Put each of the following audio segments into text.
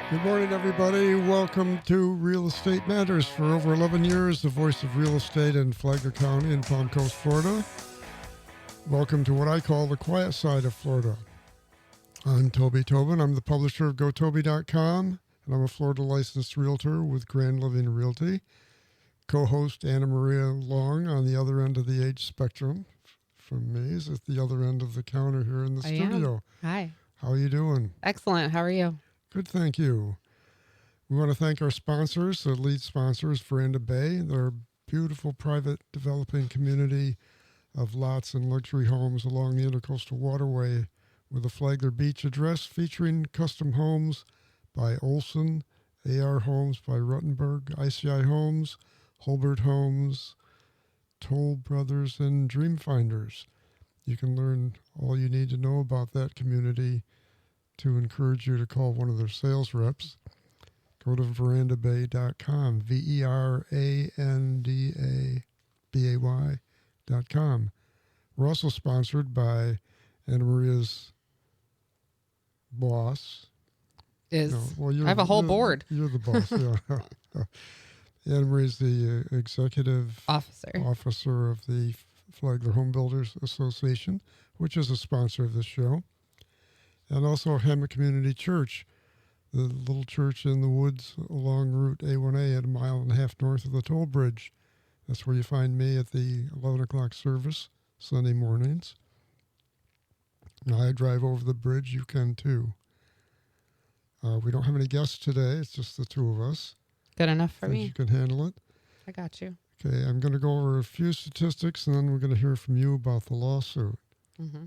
Good morning, everybody. Welcome to Real Estate Matters. For over 11 years, the voice of real estate in Flagler County in Palm Coast, Florida. Welcome to what I call the quiet side of Florida. I'm Toby Tobin. I'm the publisher of GoToby.com, and I'm a Florida licensed realtor with Grand Living Realty. Co-host Anna Maria Long on the other end of the age spectrum from me is at the other end of the counter here in the studio. Hi. How are you doing? Excellent. How are you? Good, thank you. We want to thank our sponsors. The lead sponsor is Veranda Bay. They're a beautiful private developing community of lots and luxury homes along the Intercoastal Waterway with a Flagler Beach address featuring custom homes by Olson, AR Homes by Ruttenberg, ICI Homes, Holbert Homes, Toll Brothers, and Dreamfinders. You can learn all you need to know about that community to encourage you to call one of their sales reps. Go to verandabay.com, verandabay.com. We're also sponsored by Anna Maria's boss. I have a whole board. You're the boss, yeah. Anna Marie's the executive officer of the Flagler Home Builders Association, which is a sponsor of this show. And also Hammock Community Church, the little church in the woods along Route A1A at 1.5 miles north of the toll bridge. That's where you find me at the 11 o'clock service Sunday mornings. Now I drive over the bridge. You can too. We don't have any guests today. It's just the two of us. Good enough for me. You can handle it. I got you. Okay, I'm going to go over a few statistics, and then we're going to hear from you about the lawsuit. Mm-hmm.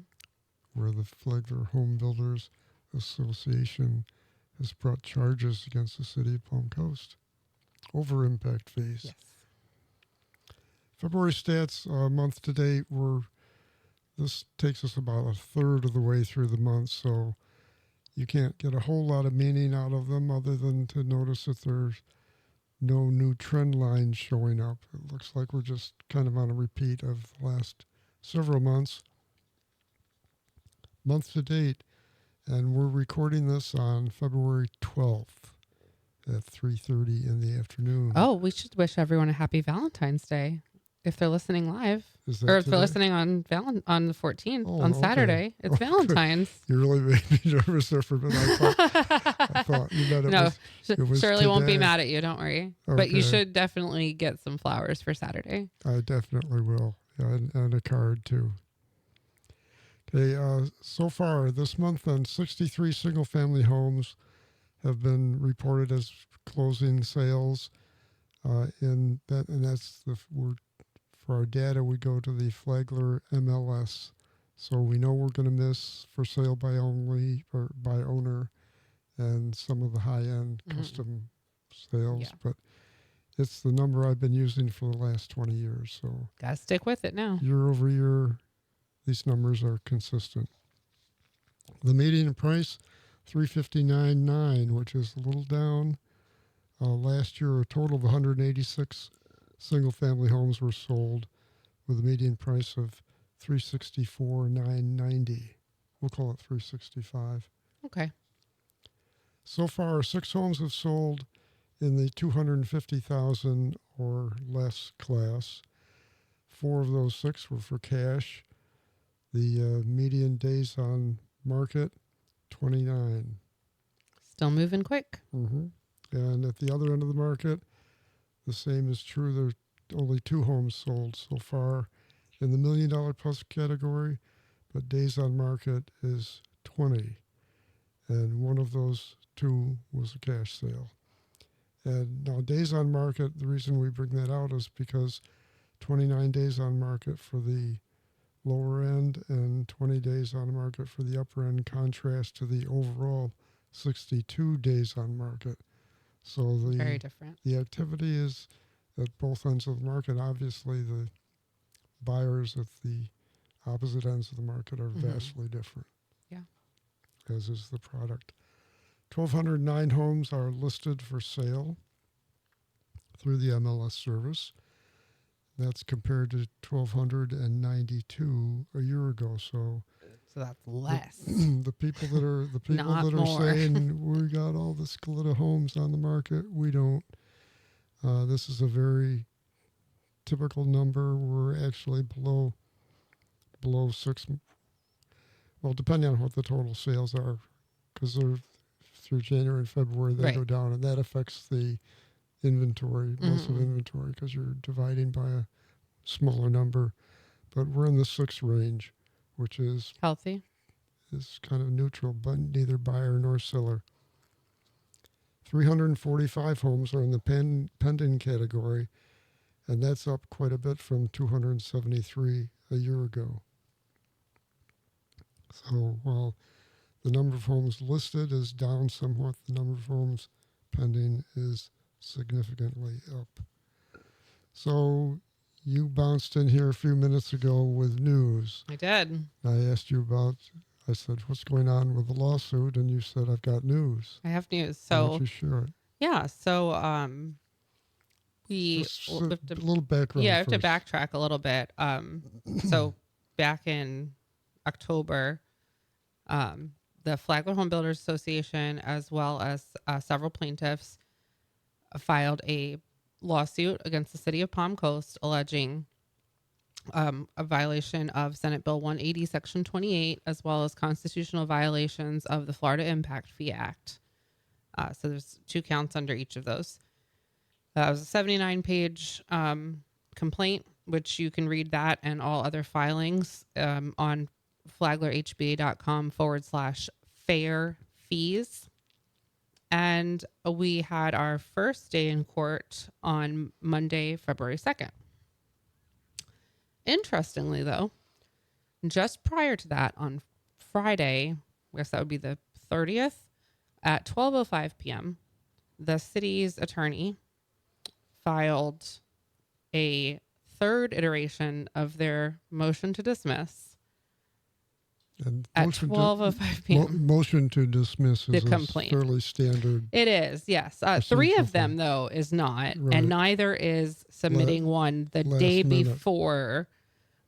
Where the Flagler Home Builders Association has brought charges against the city of Palm Coast over impact fees. Yes. February stats month to date this takes us about a third of the way through the month, so you can't get a whole lot of meaning out of them other than to notice that there's no new trend lines showing up. It looks like we're just kind of on a repeat of the last several months. Month to date, and we're recording this on February 12th at 3:30 in the afternoon. Oh, we should wish everyone a happy Valentine's Day if they're listening live. Or if they're listening on the 14th, on Saturday. Okay. It's Valentine's. You really made me nervous there for a minute. I thought you meant it was Shirley today. won't be mad at you, don't worry. Okay. But you should definitely get some flowers for Saturday. I definitely will, yeah, and a card too. Okay, so far this month, 63 single-family homes have been reported as closing sales. And that's for our data. We go to the Flagler MLS, so we know we're going to miss for sale by owner, and some of the high-end custom sales. Yeah. But it's the number I've been using for the last 20 years. So gotta stick with it now. Year over year. These numbers are consistent. The median price, $359,900, which is a little down. Last year, a total of 186 single-family homes were sold with a median price of $364,990. We'll call it $365,000. Okay. So far, 6 homes have sold in the $250,000 or less class. 4 of those 6 were for cash. The median days on market, 29. Still moving quick. Mm-hmm. And at the other end of the market, the same is true. There are only 2 homes sold so far in the $1 million plus category, but days on market is 20. And one of those 2 was a cash sale. And now days on market, the reason we bring that out is because 29 days on market for the lower end and 20 days on market for the upper end contrast to the overall 62 days on market. So very different. The activity is at both ends of the market. Obviously, the buyers at the opposite ends of the market are vastly different. Yeah. As is the product. 1,209 homes are listed for sale through the MLS service. That's compared to 1,292 a year ago. So So that's less. The people that Not are more. saying we got all this glitter homes on the market, we don't. This is a very typical number. We're actually below six. Well, depending on what the total sales are, because they're through January and February, they Right. go down, and that affects the inventory, most of inventory, because you're dividing by a smaller number. But we're in the 6 range, which is Healthy. kind of neutral, but neither buyer nor seller. 345 homes are in the pending category, and that's up quite a bit from 273 a year ago. So while the number of homes listed is down somewhat, the number of homes pending is significantly up. So you bounced in here a few minutes ago with news. I did. I asked you I said, what's going on with the lawsuit? And you said, I've got news. I have news. Why So don't you share it? yeah. So we Just we'll a have to, little background. yeah, I have to first. backtrack a little bit. So back in October, the Flagler Home Builders Association, as well as several plaintiffs, filed a lawsuit against the city of Palm Coast alleging a violation of Senate Bill 180, Section 28, as well as constitutional violations of the Florida Impact Fee Act. So there's 2 counts under each of those. That was a 79-page complaint, which you can read that and all other filings on flaglerhba.com/fair fees. And we had our first day in court on Monday, February 2nd. Interestingly, though, just prior to that, on Friday, I guess that would be the 30th, at 12:05 p.m., the city's attorney filed a third iteration of their motion to dismiss And at motion 12:05 p.m. Motion to dismiss The is complaint. fairly standard. It is, yes. 3 of them, though, is not. Right. And neither is submitting one the last day minute. before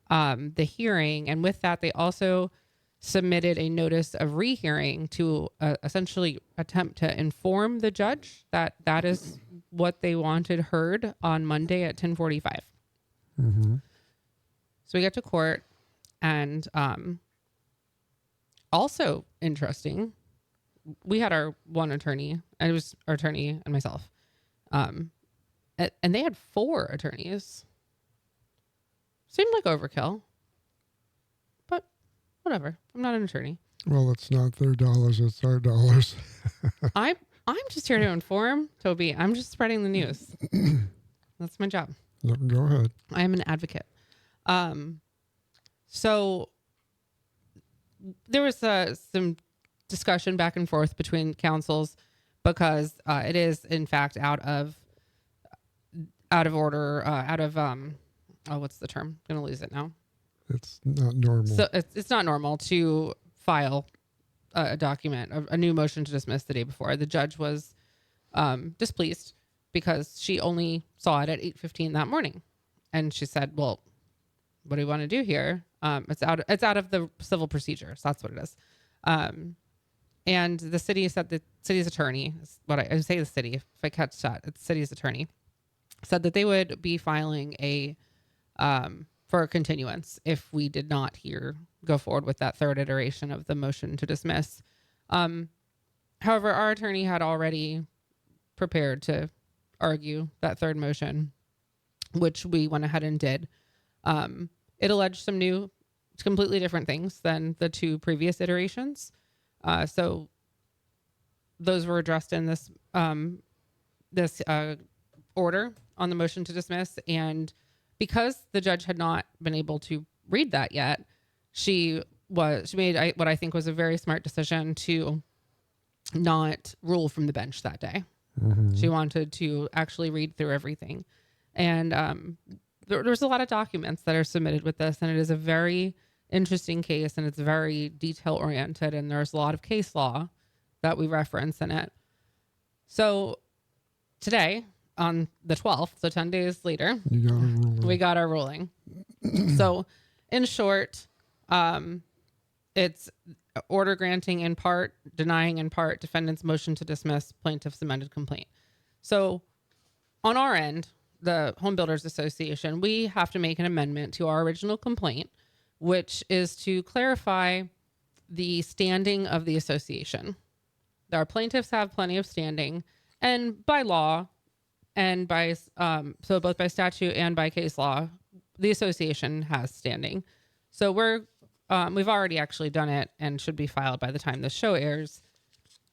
the hearing. And with that, they also submitted a notice of rehearing to essentially attempt to inform the judge that that is what they wanted heard on Monday at 10:45. Mm-hmm. So we get to court, and also interesting, we had our one attorney, and it was our attorney and myself, and they had 4 attorneys. Seemed like overkill, but whatever. I'm not an attorney. Well, it's not their dollars; it's our dollars. I'm just here to inform, Toby. I'm just spreading the news. That's my job. Go ahead. I am an advocate. So there was some discussion back and forth between councils because it is in fact out of order, what's the term? I'm gonna lose it now. It's not normal. So it's not normal to file a document, a new motion to dismiss the day before. The judge was displeased because she only saw it at 8:15 that morning, and she said, "Well, what do you want to do here? It's out of the civil procedures. That's what it is." And the city said, the city's attorney, I say the city, if I catch that, it's the city's attorney, said that they would be filing for a continuance if we did not go forward with that third iteration of the motion to dismiss. However, our attorney had already prepared to argue that third motion, which we went ahead and did. It alleged some new, completely different things than the 2 previous iterations. So those were addressed in this order on the motion to dismiss. And because the judge had not been able to read that yet, she made what I think was a very smart decision to not rule from the bench that day. Mm-hmm. She wanted to actually read through everything. And there's a lot of documents that are submitted with this, and it is a very interesting case, and it's very detail oriented, and there's a lot of case law that we reference in it. So today, on the 12th, so 10 days later, We got our ruling. we got our ruling. So in short, It's order granting in part, denying in part defendant's motion to dismiss plaintiff's amended complaint. So on our end, the Home Builders Association, we have to make an amendment to our original complaint, which is to clarify the standing of the association. Our plaintiffs have plenty of standing, and by law, and by so both by statute and by case law, the association has standing. So we've already actually done it and should be filed by the time this show airs.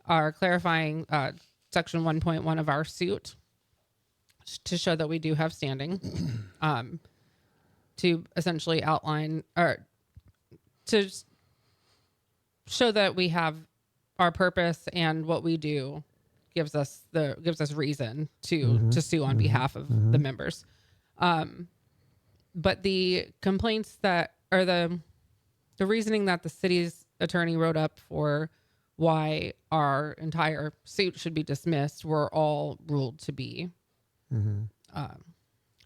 Are clarifying section 1.1 of our suit to show that we do have standing, to essentially outline or to show that we have our purpose and what we do gives us reason to sue on behalf of the members. But the complaints that are the reasoning that the city's attorney wrote up for why our entire suit should be dismissed were all ruled to be.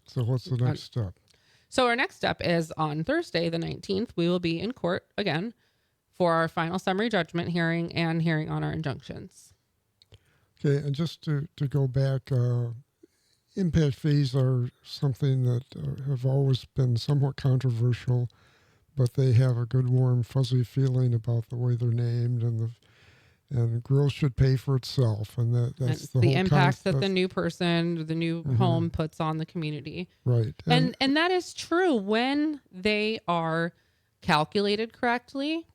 So what's the next step? So our next step is on Thursday, the 19th, we will be in court again for our final summary judgment hearing and hearing on our injunctions. Okay, and just to go back, impact fees are something that have always been somewhat controversial, but they have a good, warm, fuzzy feeling about the way they're named, and growth should pay for itself, and that's the whole impact that the new person, the new home puts on the community. Right, and that is true when they are calculated correctly.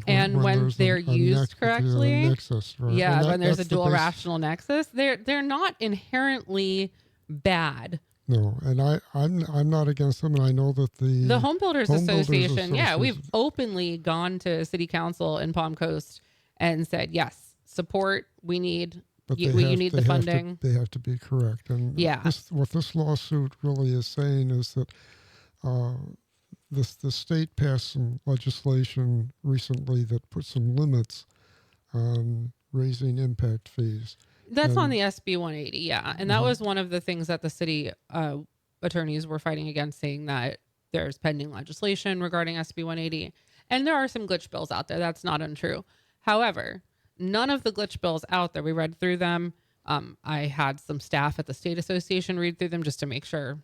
And when they're used correctly, nexus, right? Yeah, when there's a dual rational nexus, they're not inherently bad. No, and I'm not against them, and I know that the Home Builders Association, we've openly gone to City Council in Palm Coast and said, yes, support. We need you need the funding. They have to be correct, and what this lawsuit really is saying is that. The state passed some legislation recently that put some limits on raising impact fees. That's on the SB 180, yeah. And that was one of the things that the city attorneys were fighting against, saying that there's pending legislation regarding SB 180. And there are some glitch bills out there. That's not untrue. However, none of the glitch bills out there, we read through them. I had some staff at the state association read through them just to make sure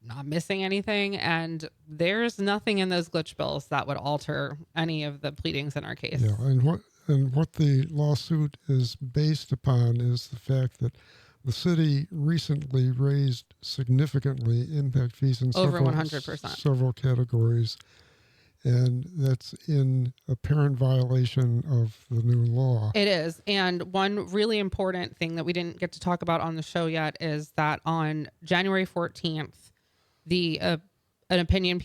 not missing anything, and there's nothing in those glitch bills that would alter any of the pleadings in our case. Yeah, and what the lawsuit is based upon is the fact that the city recently raised significantly impact fees in over 100%, several categories, and that's in apparent violation of the new law. It is, and one really important thing that we didn't get to talk about on the show yet is that on January 14th. An opinion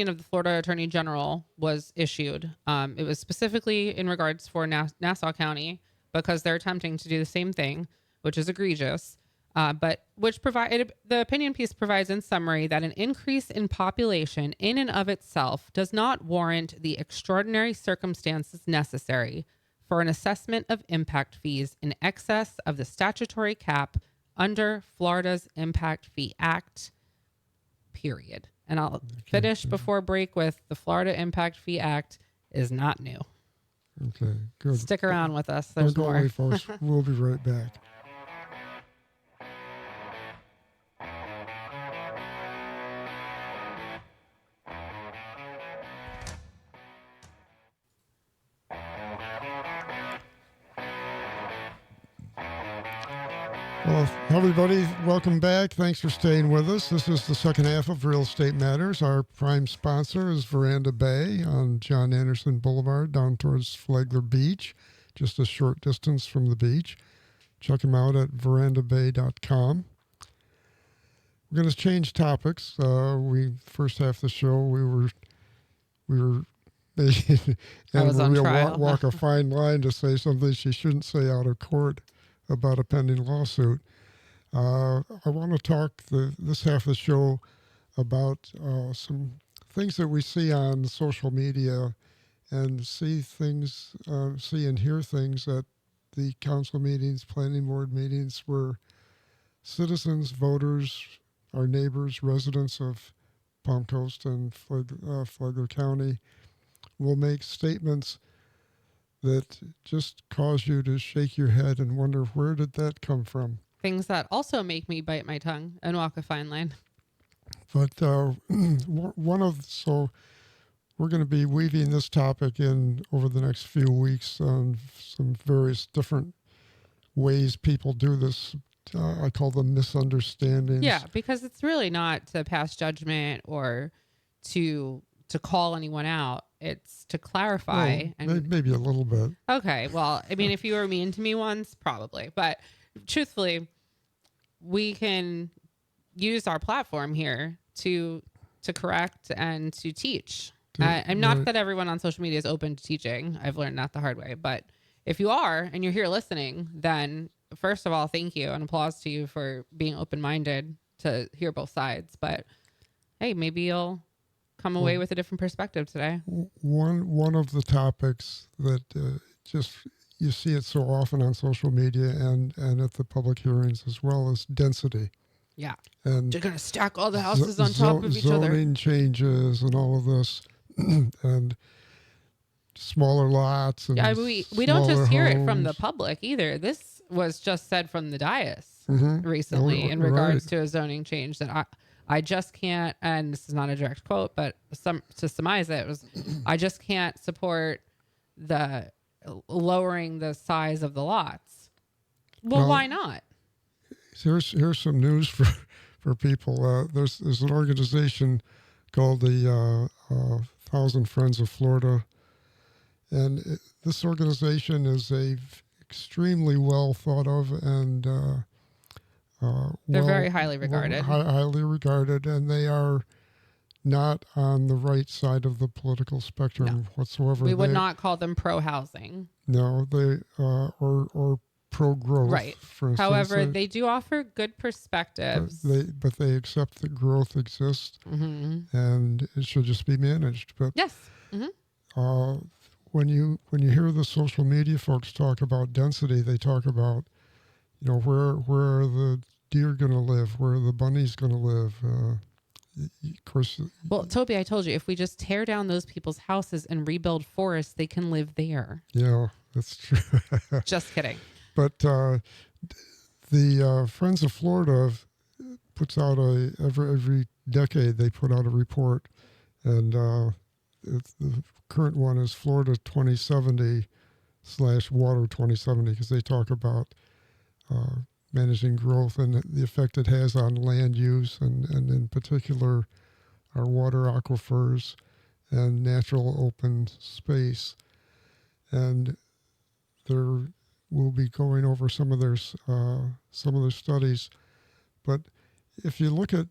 of the Florida Attorney General was issued. It was specifically in regards for Nassau County because they're attempting to do the same thing, which is egregious. The opinion piece provides in summary that an increase in population in and of itself does not warrant the extraordinary circumstances necessary for an assessment of impact fees in excess of the statutory cap under Florida's Impact Fee Act. Period. And I'll finish before break with the Florida Impact Fee Act is not new. Okay, good. Stick around with us. There's Don't go more. away, folks. We'll be right back. Well, everybody, welcome back. Thanks for staying with us. This is the second half of Real Estate Matters. Our prime sponsor is Veranda Bay on John Anderson Boulevard down towards Flagler Beach, just a short distance from the beach. Check them out at verandabay.com. We're going to change topics. First half of the show, we were Maria walk a fine line to say something she shouldn't say out of court about a pending lawsuit. I want to talk this half of the show about some things that we see on social media and see and hear things at the council meetings, planning board meetings, where citizens, voters, our neighbors, residents of Palm Coast and Flagler County will make statements that just cause you to shake your head and wonder, where did that come from? Things that also make me bite my tongue and walk a fine line. But so we're going to be weaving this topic in over the next few weeks on some various different ways people do this. I call them misunderstandings. Yeah, because it's really not to pass judgment or to call anyone out. It's to clarify. Well, And maybe a little bit. okay, well, I mean, if you were mean to me once, probably. But truthfully, we can use our platform here to correct and to teach. And not Right. that everyone on social media is open to teaching. I've learned that the hard way. But if you are and you're here listening, then first of all, thank you and applause to you for being open-minded to hear both sides. But hey, maybe you'll come away with a different perspective today. One of the topics that just you see it so often on social media and at the public hearings as well is density. Yeah. And You're going to stack all the houses on top of each other. Zoning changes and all of this, and smaller lots. And Yeah, we don't just hear it from the homes. public either. This was just said from the dais Mhm. recently in Right. regards to a zoning change that I just can't, and this is not a direct quote, but to surmise it was, I just can't support the lowering the size of the lots. Well, why not? Here's some news for people. There's an organization called the Thousand Friends of Florida, and this organization is extremely well thought of and They're very highly regarded. highly regarded, and they are not on the right side of the political spectrum whatsoever. We would not call them pro housing. No, they or pro growth. Right. For instance, However, they do offer good perspectives. but they accept that growth exists and it should just be managed. But Yes. when you hear the social media folks talk about density, they talk about, where are the deer going to live, where are the bunnies going to live. Of course. Well, Toby, I told you, if we just tear down those people's houses and rebuild forests, they can live there. Yeah, that's true. Just kidding. But the Friends of Florida puts out every decade they put out a report, and the current one is Florida 2070 / Water 2070, because they talk about managing growth and the effect it has on land use and in particular our water aquifers and natural open space. And they're we'll be going over some of their studies, but if you look at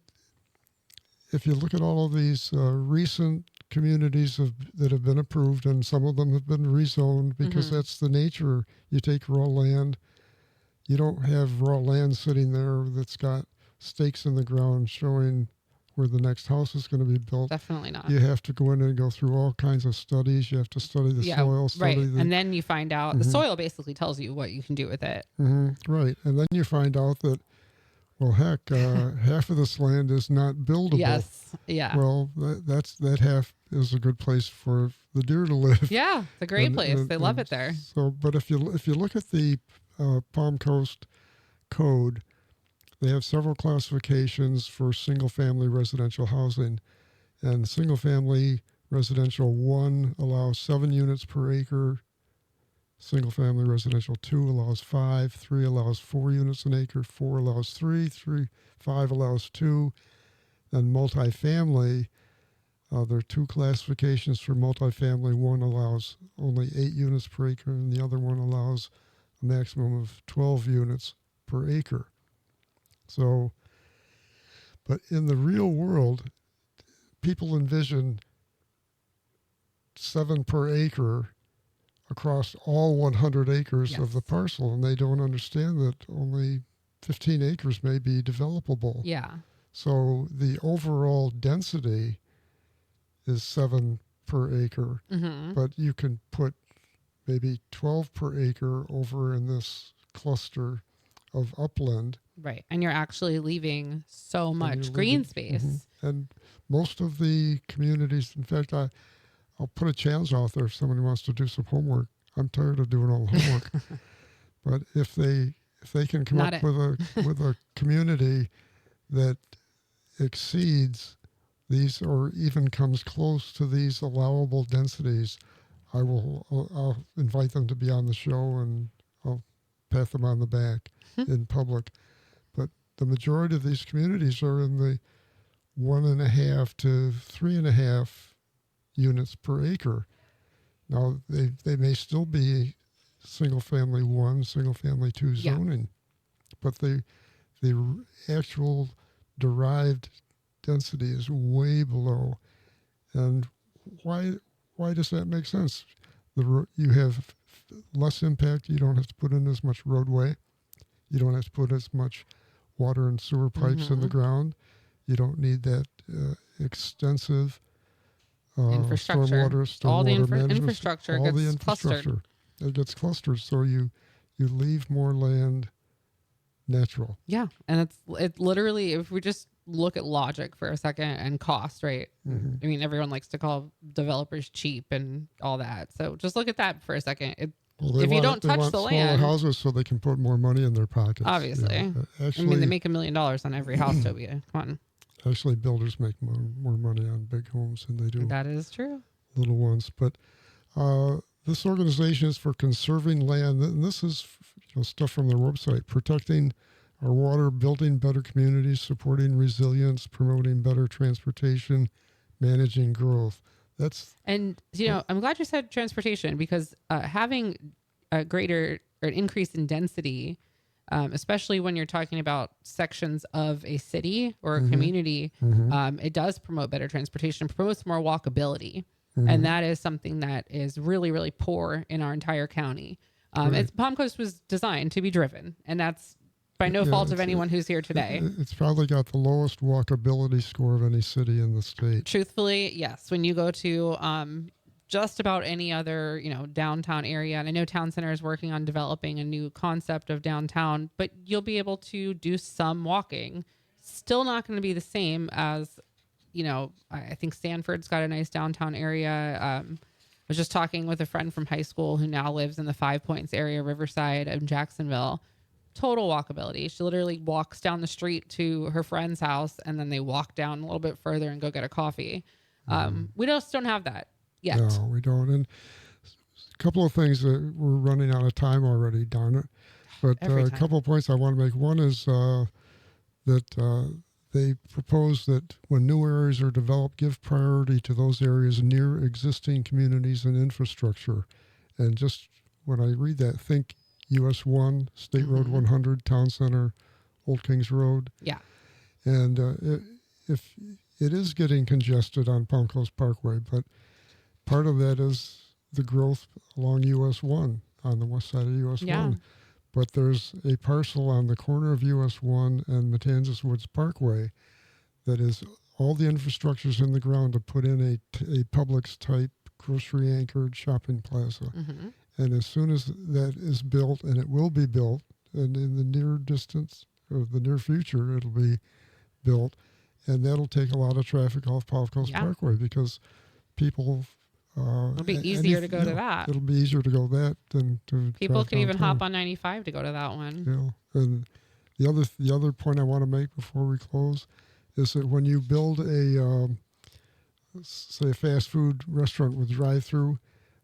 all of these recent communities that have been approved, and some of them have been rezoned because that's the nature. You take raw land, you don't have raw land sitting there that's got stakes in the ground showing where the next house is going to be built. Definitely not. You have to go in and go through all kinds of studies. You have to study the soil. Right. And then you find out the soil basically tells you what you can do with it. Right. And then you find out that, well, heck, half of this land is not buildable. Yes. Yeah. Well, that half is a good place for the deer to live. Yeah. It's a great place. They love it there. So, but if you look at the Palm Coast Code, they have several classifications for single-family residential housing. And single-family residential 1 allows 7 units per acre. Single-family residential 2 allows 5. 3 allows 4 units an acre. 4 allows 3. 5 allows 2. And multifamily, there are 2 classifications for multifamily. 1 allows only 8 units per acre, and the other one allows a maximum of 12 units per acre. So, but in the real world, people envision 7 per acre across all 100 acres of the parcel, and they don't understand that only 15 acres may be developable. Yeah. So the overall density is 7 per acre, but you can put maybe 12 per acre over in this cluster of upland. Right. And you're actually leaving so much green space. And most of the communities, in fact, I'll put a challenge out there if somebody wants to do some homework. I'm tired of doing all the homework. But if they can come Not up it. with a community that exceeds these or even comes close to these allowable densities, I'll invite them to be on the show and I'll pat them on the back in public. But the majority of these communities are in the 1.5 to 3.5 units per acre. Now they may still be single family 1, single family 2 Yeah. zoning, but the actual derived density is way below. And why does that make sense? You have less impact. You don't have to put in as much roadway. You don't have to put as much water and sewer pipes in the ground. You don't need that extensive Infrastructure. All the stormwater management, infrastructure all the gets infrastructure. clustered. It gets clustered, so you leave more land natural. Yeah, and it literally, if we just look at logic for a second and cost, right? Mm-hmm. I mean, everyone likes to call developers cheap and all that. So just look at that for a second. If you don't touch the smaller land, houses so they can put more money in their pockets. obviously. Actually, I mean, they make $1 million on every house, Toby. Come on. Actually, builders make more money on big homes than they do That is true. little ones. But this organization is for conserving land, and this is stuff from their website: protecting our water, building better communities, supporting resilience, promoting better transportation, managing growth. And I'm glad you said transportation, because having a greater or an increase in density, especially when you're talking about sections of a city or a community, it does promote better transportation, promotes more walkability. And that is something that is really, really poor in our entire county. Palm Coast was designed to be driven, and that's by no fault of anyone who's here today. It's probably got the lowest walkability score of any city in the state. Truthfully, yes. When you go to just about any other, downtown area, and I know Town Center is working on developing a new concept of downtown, but you'll be able to do some walking. Still not going to be the same as, I think Stanford's got a nice downtown area. I was just talking with a friend from high school who now lives in the Five Points area, Riverside, and Jacksonville. Total walkability. She literally walks down the street to her friend's house, and then they walk down a little bit further and go get a coffee. We just don't have that yet. No, we don't. And a couple of things that we're running out of time already, darn it. But a couple of points I want to make. One is that they propose that when new areas are developed, give priority to those areas near existing communities and infrastructure. And just when I read that, think US 1, State Road 100, Town Center, Old Kings Road. Yeah. And if it is getting congested on Palm Coast Parkway, but part of that is the growth along US 1 on the west side of US 1. But there's a parcel on the corner of US 1 and Matanzas Woods Parkway that is all the infrastructure's in the ground to put in a Publix type grocery anchored shopping plaza. And as soon as that is built, and it will be built, and in the near distance or the near future, it'll be built, and that'll take a lot of traffic off Palm Coast Parkway because people. It'll be easier to go to that. It'll be easier to go that than to. People can even hop on 95 to go to that one. Yeah, and the other point I want to make before we close is that when you build say a fast food restaurant with drive-through,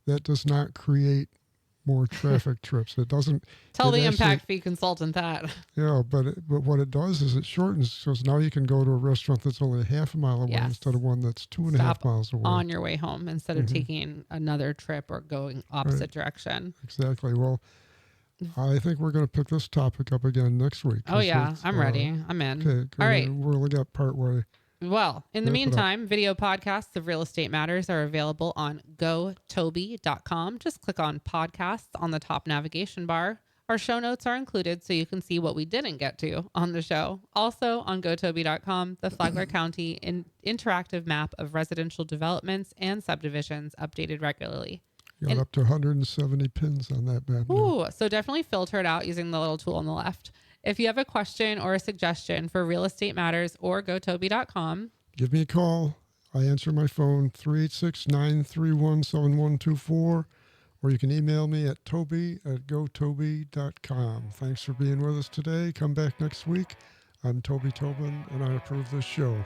that does not create more traffic trips. It doesn't tell the impact fee consultant that. Yeah, but what it does is it shortens, because now you can go to a restaurant that's only half a mile away instead of one that's 2.5 miles away on your way home instead of taking another trip or going opposite direction. Exactly. Well, I think we're going to pick this topic up again next week. Oh yeah, I'm ready. I'm in. Okay, good. All right. We're only got part way. Well, in the meantime, video podcasts of Real Estate Matters are available on gotoby.com. Just click on podcasts on the top navigation bar. Our show notes are included so you can see what we didn't get to on the show. Also on gotoby.com, the Flagler County interactive map of residential developments and subdivisions updated regularly. Got up to 170 pins on that map. Ooh, so definitely filter it out using the little tool on the left. If you have a question or a suggestion for Real Estate Matters or gotoby.com, give me a call. I answer my phone 386-931-7124, or you can email me at toby@gotoby.com. Thanks for being with us today. Come back next week. I'm Toby Tobin, and I approve this show.